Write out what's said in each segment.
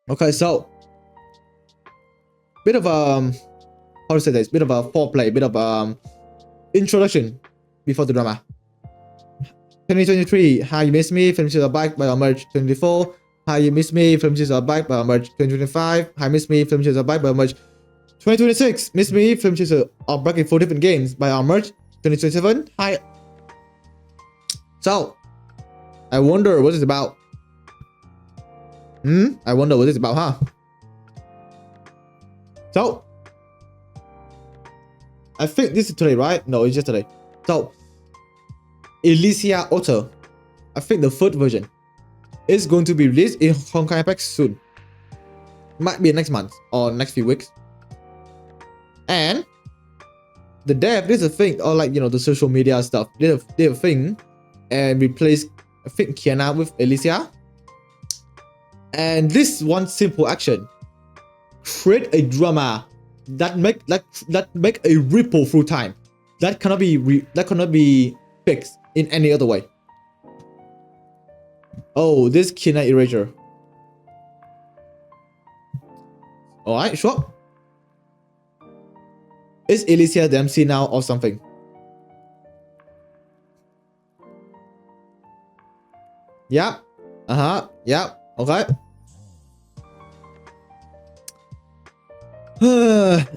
Okay, so bit of how to say this? Bit of a foreplay, bit of introduction before the drama. 2023, How You Miss Me, Finishes Are Back by March 2024. How You Miss Me, Finishes Are Back by March 2025. How You Miss Me, Finishes Are Back by March 2026. Miss Me, Finishes Are Back in 4 different games by March 2027. Hi. So, I wonder what it's about. I wonder what it's about, huh? So, I think this is today, right? No, it's just today. So, Elysia Auto, I think the third version, is going to be released in Honkai Impact soon. Might be next month or next few weeks. And the dev did a thing, or like, you know, the social media stuff, did a thing and replaced, I think, Kiana with Elysia. And this one simple action create a drama that make a ripple through time that cannot be fixed in any other way. Oh, this Kiana erasure. Alright, sure. Is Elysia the MC now or something? Yeah. Yeah. Okay.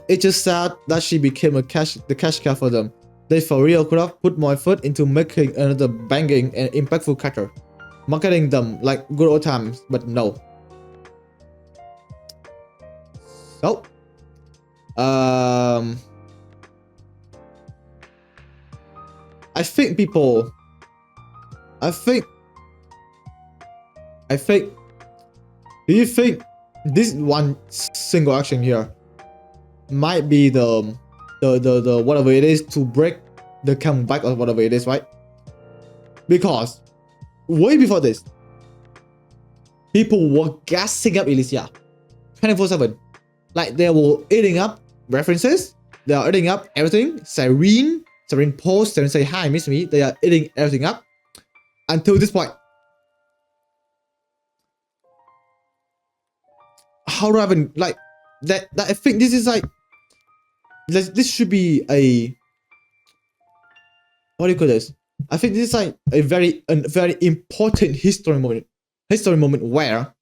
It's just sad that she became the cash cow for them. They for real could have put more effort into making another banging and impactful character, marketing them like good old times, but no. So, I think people, I think, do you think this one single action here might be the whatever it is to break the comeback or whatever it is, right? Because way before this, people were gassing up Elysia 24/7. Like they were eating up references, they are eating up everything. Serene posts, Serene say hi, miss me. They are eating everything up until this point. How do I even like that? I think this is like this should be a, what do you call this? I think this is like a very important history moment where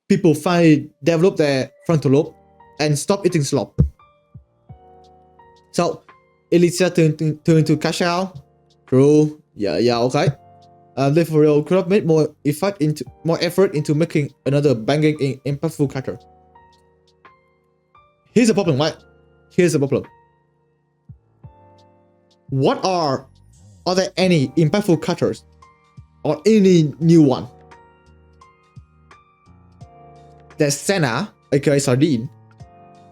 people finally develop their frontal lobe and stop eating slop. So Elysia turned into cash out. True. Yeah, okay. They for real could have made more effort into making another banging impactful character. Here's the problem, right? Here's the problem. Are there any impactful characters or any new one? There's Senna, aka Sardine.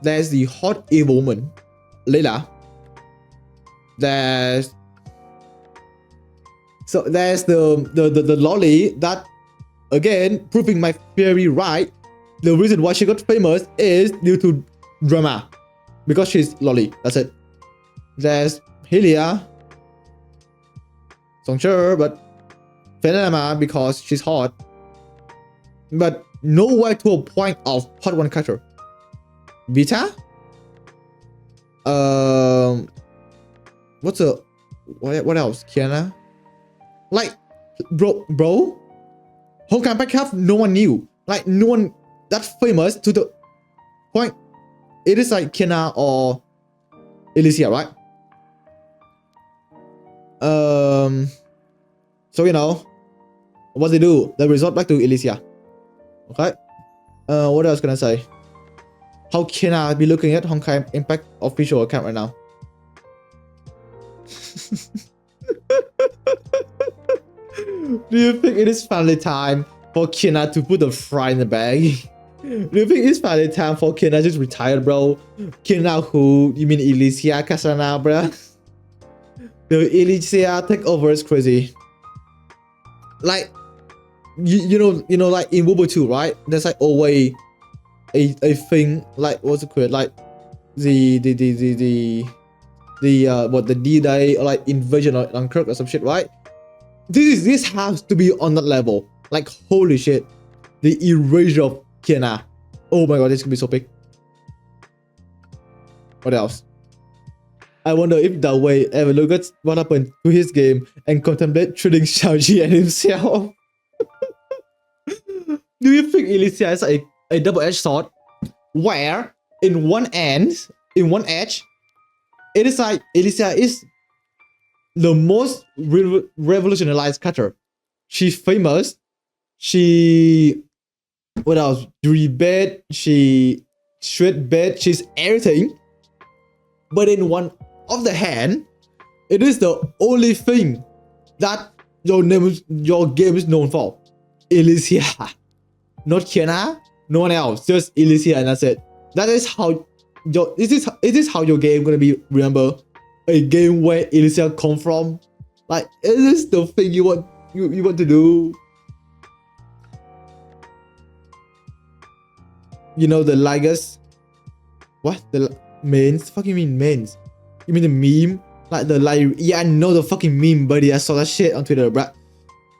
There's the hot evil woman, Layla. There's the lolly that, again, proving my theory right. The reason why she got famous is due to drama, because she's lolly. That's it. There's Helia, sure, but Phenomena because she's hot, but nowhere to a point of hot one character. Vita. What else? Kiana. Like, bro, Honkai Impact have no one knew. Like, no one that famous to the point. It is like Kiana or Elysia, right? So you know what they do, they resort back to Elysia. Okay. What else can I say? How can I be looking at Honkai Impact official account right now? Do you think it is finally time for Kiana to put the fry in the bag? Do you think it's finally time for Kiana just retired, bro? Kiana who? You mean Elysia Kasana, bro? The Elysia takeover is crazy. Like, you know, like in World War II, right? There's like always a thing, like what's it called? Like the D-Day or like invasion of Dunkirk or some shit, right? This has to be on that level. Like, holy shit, the erasure of Kiana. Oh my god, this could be so big. What else? I wonder if that way ever look at what happened to his game and contemplate trading Xiaoji and himself. Do you think Elysia is a double-edged sword where in one edge, it is like Elysia is the most revolutionized character. She's famous. She what else? Rebate. She shred bed. She's everything. But in one of the hand, it is the only thing that your game is known for. Elysia. Not Kiana, no one else, just Elysia, and that's it. That is how it is how your game gonna be remember. A game where Elysia come from. Like, it is the thing you want to do. You know the Ligas? What? The mains? Fucking mean mains? You mean the meme? Like the yeah, I know the fucking meme, buddy. I saw that shit on Twitter, bruh.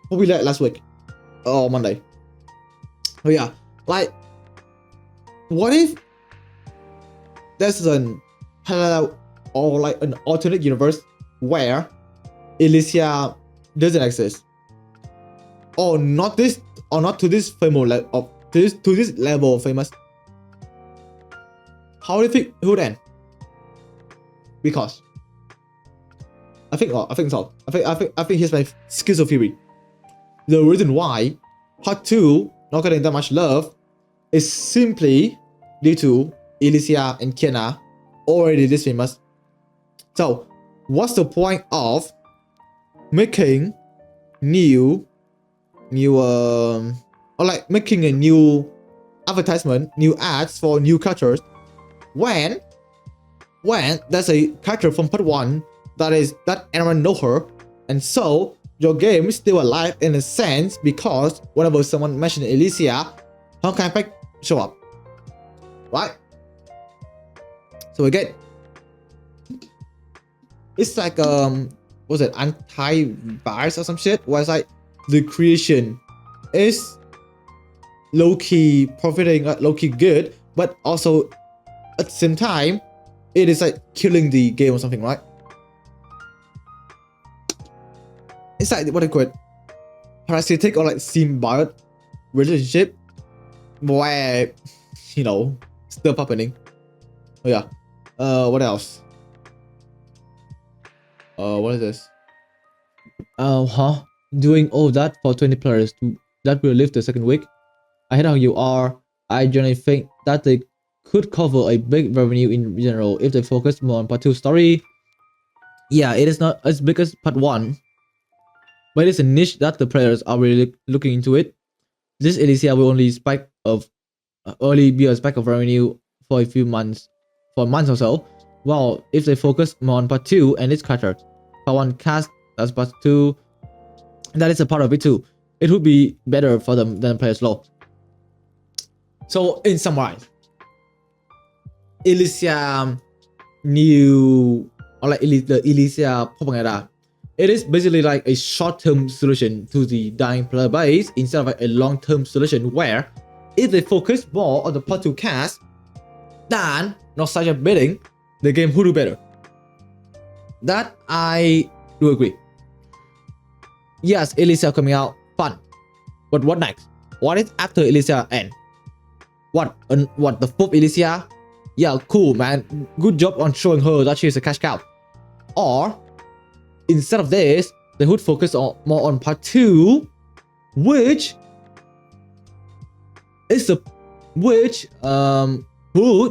What we like last week? Oh, Monday. Oh yeah, like, what if there's an parallel or like an alternate universe where Elysia doesn't exist, or not to this famous to this level of famous? How do you think it would end? Because I think here's my schizo theory. The reason why Part 2 not getting that much love is simply due to Elysia and Kiana already this famous. So what's the point of making new or like making a new advertisement, new ads for new characters when there's a character from part 1 that everyone know her, and so your game is still alive in a sense because whenever someone mentions Elysia, honkai pack show up, right? So again, it's like what's it, anti-virus or some shit, where it's like the creation is low-key profiting, low-key good, but also at the same time it is like killing the game or something, right? It's like what I call it, parasitic or like symbiote relationship where, you know, stuff happening. Oh yeah. What else? What is this? Doing all that for 20 players that will live the second week. I hate how you are. I generally think that they could cover a big revenue in general if they focus more on part 2 story. Yeah, it is not as big as part 1. But it's a niche that the players are really looking into it. This Elysia will only be a spike of revenue for a few months, for months or so. Well, if they focus more on part 2 and its character, part 1 cast, that's part 2, that is a part of it too. It would be better for them than players low. So in summary, Elysia new or like the Elysia propaganda, it is basically like a short-term solution to the dying player base instead of like a long-term solution where if they focus more on the part 2 cast than nostalgia bidding, the game would do better. That I do agree. Yes, Elysia coming out, fun. But what next? What is after Elysia end? What the 4th Elysia? Yeah, cool, man. Good job on showing her that she's a cash cow. Or instead of this, they would focus more on part 2, which would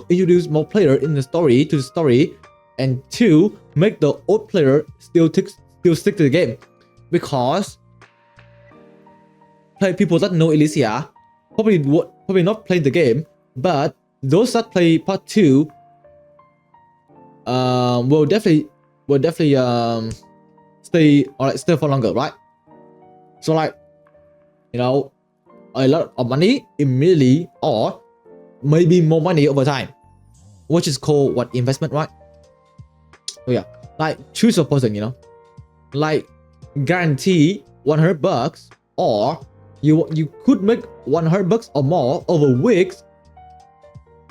introduce more player in the story, and 2 make the old player still stick to the game, because people that know Elysia probably not play the game, but those that play part 2 will definitely stay for longer, right? So like, you know, a lot of money immediately, or maybe more money over time, which is called what, investment, right? Oh yeah, like choose a person, you know, like guarantee $100 or You could make $100 or more over weeks,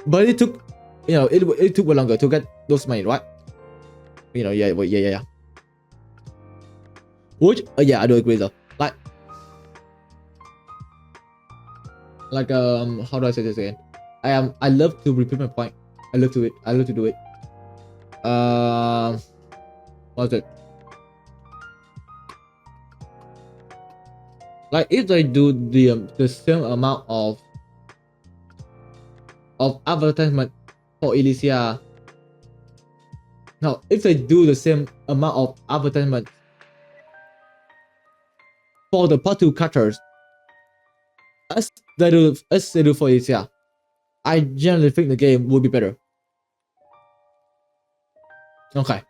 but it took, it took way longer to get those money, right? Yeah. Which, yeah, I do agree though. How do I say this again? I love to repeat my point. I love to do it. What's it? Like if they do the same amount of advertisement for Elysia. Now, if they do the same amount of advertisement for the part 2 characters as they do for Elysia, I generally think the game would be better. Okay,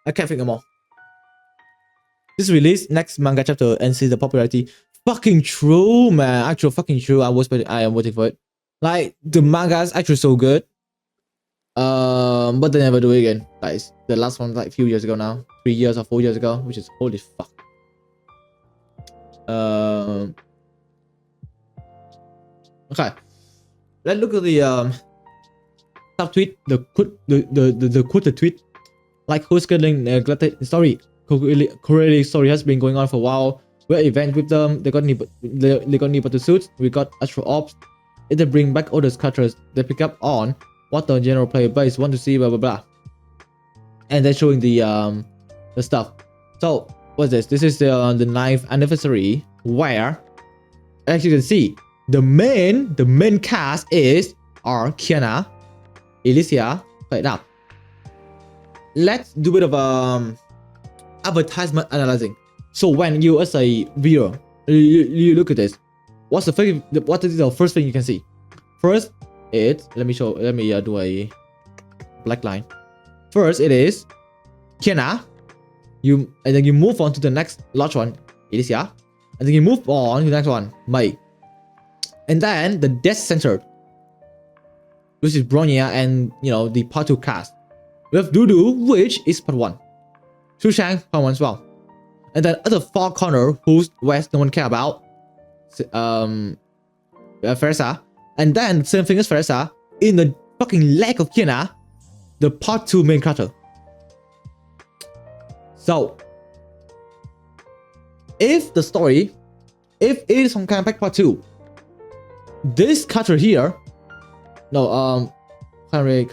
I can't think of more. This release next manga chapter and see the popularity. Fucking true, man. Actual fucking true. I am waiting for it. Like the manga is actually so good. But they never do it again. Like the last one like a few years ago now, 3 years or 4 years ago, which is holy fuck. Okay, let's look at the subtweet, the quoted tweet. Like who's getting neglected story. Corelli story has been going on for a while. We're event with them. They got new battle suits. We got Astro Ops. If they bring back all those characters, they pick up on what the general player base want to see, blah blah blah. And they're showing the stuff. So what's this? This is the 9th anniversary, where as you can see, the main cast are Kiana, Elysia. Okay, now let's do a bit of advertisement analyzing. So when you as a viewer, you look at this, what is the first thing you can see? First, let me do a black line. First, it is Kiana. And then you move on to the next large one, Elysia, and then you move on to the next one, Mei, and then the death center, which is Bronya, and the part 2 cast. We have Dudu, which is part 1. Sushang, part 1 as well. And then at the far corner, whose west no one care about, Fersa. And then same thing as Fersa, in the fucking leg of Kiana, the part 2 main character. So if it is Honkai Impact part 2, this character here, can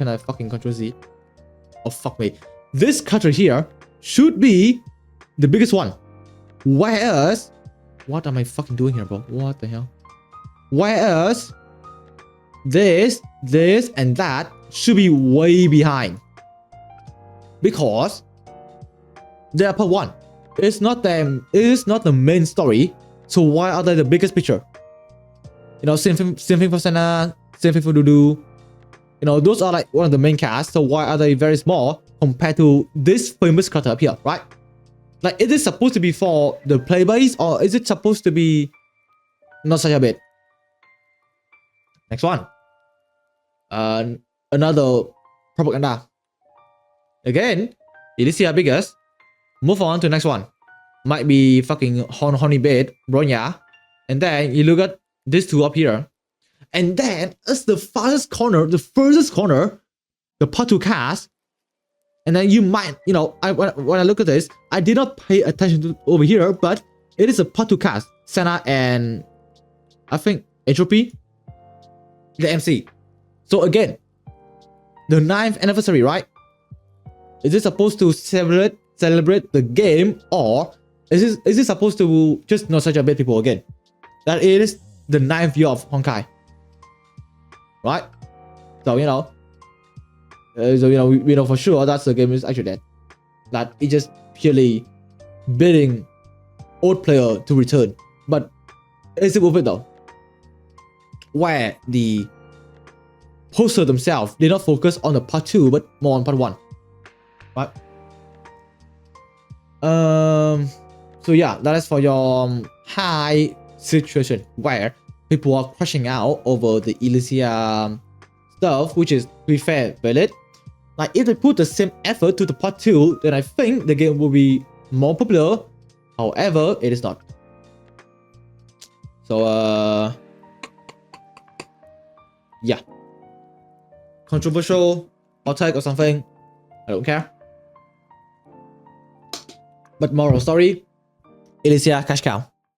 I fucking control Z? Oh fuck me. This character here should be the biggest one. Whereas, what am I fucking doing here, bro? What the hell? Whereas this, and that should be way behind. Because they are part 1. It's not them. It is not the main story. So why are they the biggest picture? Same thing for Senna. Same thing for Dudu. Those are like one of the main cast. So why are they very small compared to this famous character up here, right? Like, is it supposed to be for the play base, or is it supposed to be not such a bit? Next one. Another propaganda. Again, Elysia biggest. Move on to the next one. Might be fucking honey bait, Bronya. And then you look at these two up here. And then as the furthest corner, the part 2 cast. And then you might, when I look at this, I did not pay attention to over here, but it is a part 2 cast. Senna and I think Entropy, the MC. So again, the 9th anniversary, right? Is it supposed to celebrate the game, or is it supposed to just not such a bad people again? That is the 9th year of Honkai, right? So we know for sure that the game is actually dead. That it's just purely bidding old player to return. But is it worth it though? Where the poster themselves did not focus on the part 2 but more on part 1, right? So yeah, that is for your high situation where people are crashing out over the Elysia stuff, which is, to be fair, valid. Like, if they put the same effort to the part 2, then I think the game will be more popular. However, it is not. So yeah, controversial hot take or something. I don't care. But moral story, Elysia cash cow.